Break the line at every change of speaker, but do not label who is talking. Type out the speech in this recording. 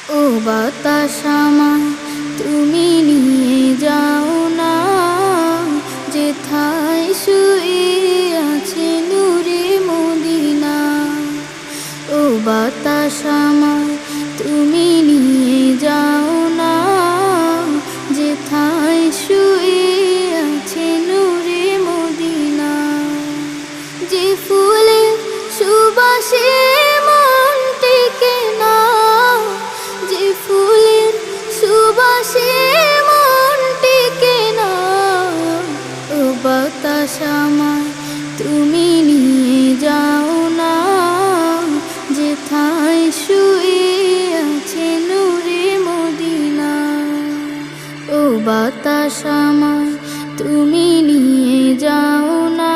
ও বাতাস আমায় তুমি নিয়ে যাও না, যেথায় শুয়ে আছে নূরে মদিনা। ও বাতাস আমায় তুমি নিয়ে যাও না, যেথায় শুয়ে আছে নূরে মদিনা। যে ফুলের সুবাসে মন টেকে না, যে ফুলের সুবাসে মন টেকে না। ও বাতাস আমায় তুমি নিয়ে যাও না, যেথায় শুয়ে আছে নূরে মদিনা। ও বাতাস আমায় তুমি নিয়ে যাও না,